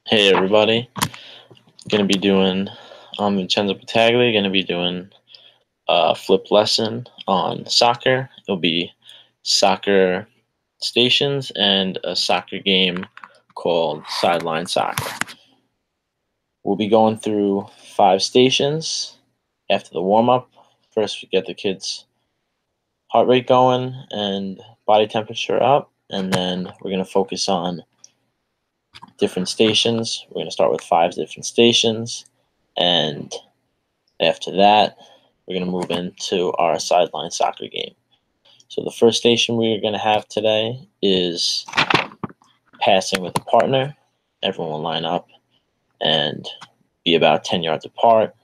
Hey everybody, gonna be doing Vincenzo Battaglia, gonna be doing a flip lesson on soccer. It'll be soccer stations and a soccer game called Sideline Soccer. We'll be going through 5 stations after the warm-up. First we get the kids' heart rate going and body temperature up, and then we're gonna focus on different stations. We're gonna start with 5 different stations, and after that, we're going to move into our sideline soccer game. So the first station we're going to have today is passing with a partner. Everyone will line up and be about 10 yards apart.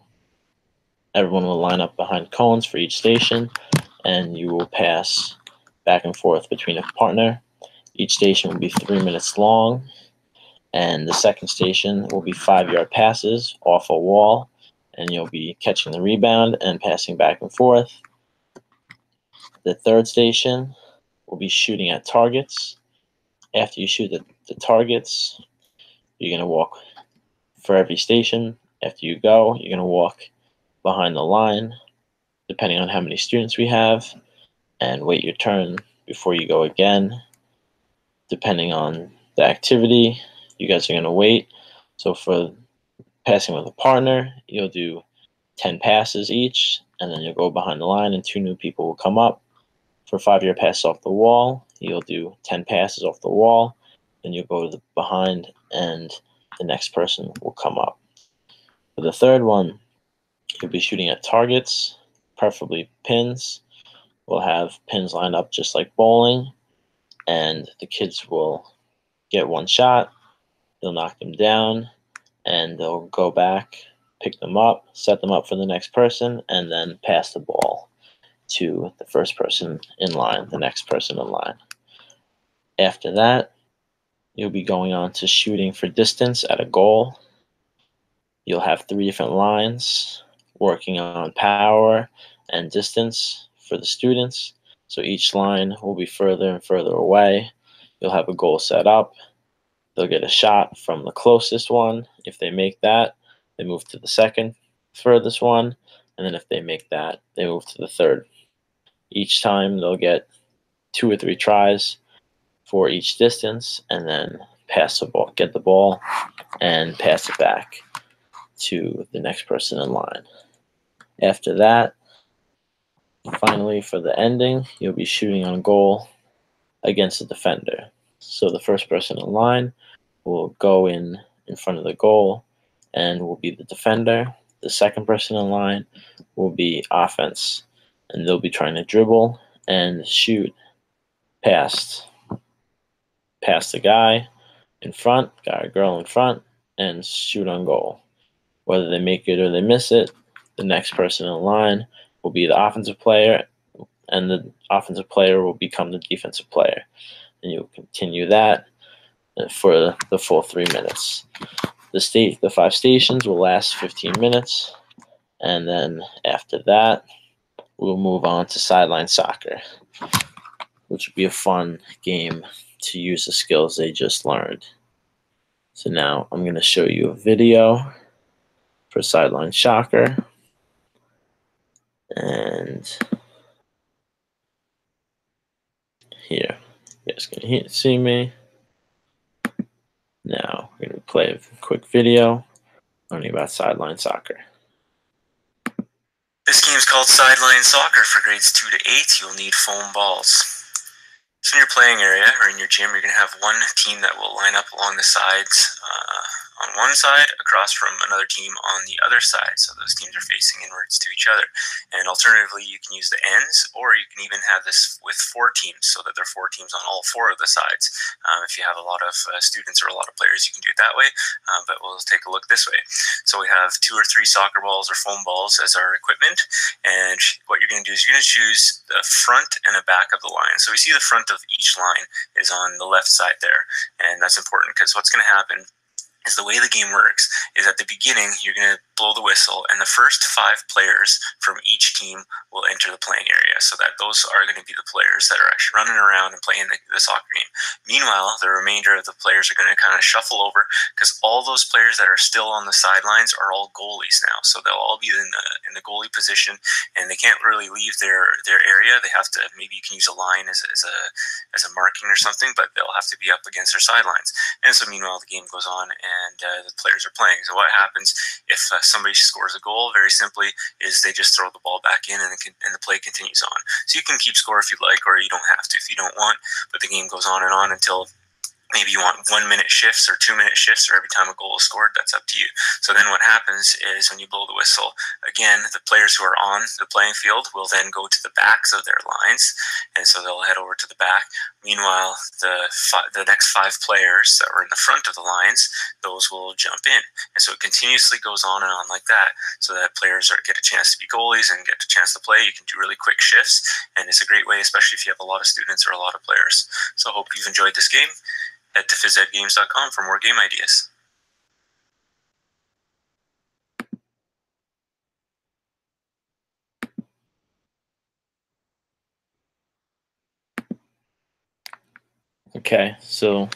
Everyone will line up behind cones for each station, and you will pass back and forth between a partner. Each station will be 3 minutes long, and the second station will be 5-yard passes off a wall, and you'll be catching the rebound and passing back and forth. The third station will be shooting at targets. After you shoot the targets, you're going to walk for every station. After you go, you're going to walk behind the line, depending on how many students we have, and wait your turn before you go again. Depending on the activity, you guys are going to wait. So for passing with a partner, you'll do 10 passes each, and then you'll go behind the line and 2 new people will come up. For 5-yard passes off the wall, you'll do 10 passes off the wall, then you'll go to the behind and the next person will come up. For the third one, you'll be shooting at targets, preferably pins. We'll have pins lined up just like bowling, and the kids will get one shot, they'll knock them down, and they'll go back, pick them up, set them up for the next person, and then pass the ball to the first person in line, the next person in line. After that, you'll be going on to shooting for distance at a goal. You'll have 3 different lines working on power and distance for the students. So each line will be further and further away. You'll have a goal set up. They'll get a shot from the closest one. If they make that, they move to the second furthest one. And then if they make that, they move to the third. Each time they'll get 2 or 3 tries for each distance, and then pass the ball, get the ball, and pass it back to the next person in line. After that, finally for the ending, you'll be shooting on goal against the defender. So the first person in line will go in front of the goal and will be the defender. The second person in line will be offense, and they'll be trying to dribble and shoot past the guy in front, guy or girl in front, and shoot on goal. Whether they make it or they miss it, the next person in line will be the offensive player, and the offensive player will become the defensive player. And you'll continue that for the full 3 minutes. The 5 stations will last 15 minutes, and then after that, we'll move on to sideline soccer, which would be a fun game to use the skills they just learned. So now I'm going to show you a video for sideline soccer, and here, you guys can see me. Now we're going to play a quick video learning about sideline soccer. This game is called Sideline Soccer. For grades 2 to 8, you'll need foam balls. So in your playing area or in your gym, you're going to have one team that will line up along the sides on one side, across from another team on the other side. So those teams are facing inwards to each other. And alternatively, you can use the ends, or you can even have this with 4 teams, so that there are 4 teams on all 4 of the sides. If you have a lot of students or a lot of players, you can do it that way. But we'll take a look this way. So we have 2 or 3 soccer balls or foam balls as our equipment. And what you're going to do is you're going to choose the front and the back of the line. So we see the front of each line is on the left side there. And that's important because what's going to happen is the way the game works is at the beginning, you're going to blow the whistle, and the first 5 players from each team will enter the playing area. So that those are going to be the players that are actually running around and playing the soccer game. Meanwhile, the remainder of the players are going to kind of shuffle over, because all those players that are still on the sidelines are all goalies now. So they'll all be in the goalie position, and they can't really leave their area. They have to, maybe you can use a line as a marking or something, but they'll have to be up against their sidelines. And so meanwhile, the game goes on, and the players are playing. So what happens if somebody scores a goal? Very simply, is they just throw the ball back in, and the play continues on. So you can keep score if you'd like, or you don't have to if you don't want, but the game goes on and on until maybe you want 1-minute shifts or 2-minute shifts, or every time a goal is scored. That's up to you. So then what happens is, when you blow the whistle, again, the players who are on the playing field will then go to the backs of their lines, and so they'll head over to the back. Meanwhile, the next 5 players that were in the front of the lines, those will jump in. And so it continuously goes on and on like that, so that players get a chance to be goalies and get a chance to play. You can do really quick shifts, and it's a great way, especially if you have a lot of students or a lot of players. So I hope you've enjoyed this game. Head to phys-ed-games.com for more game ideas. Okay, so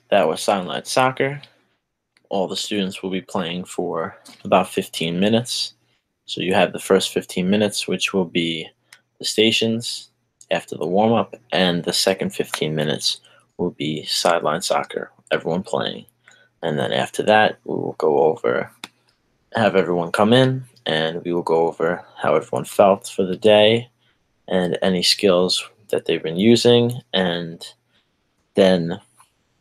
that was Sideline Soccer. All the students will be playing for about 15 minutes. So you have the first 15 minutes, which will be the stations after the warm-up, and the second 15 minutes will be Sideline Soccer, everyone playing. And then after that, we will go over, have everyone come in, and we will go over how everyone felt for the day and any skills that they've been using. And then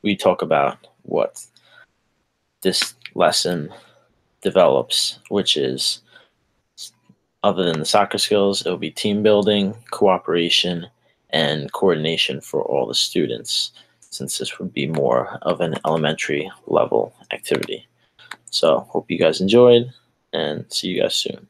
we talk about what this lesson develops, which is, other than the soccer skills, it will be team building, cooperation, and coordination for all the students, since this would be more of an elementary level activity. So hope you guys enjoyed, and see you guys soon.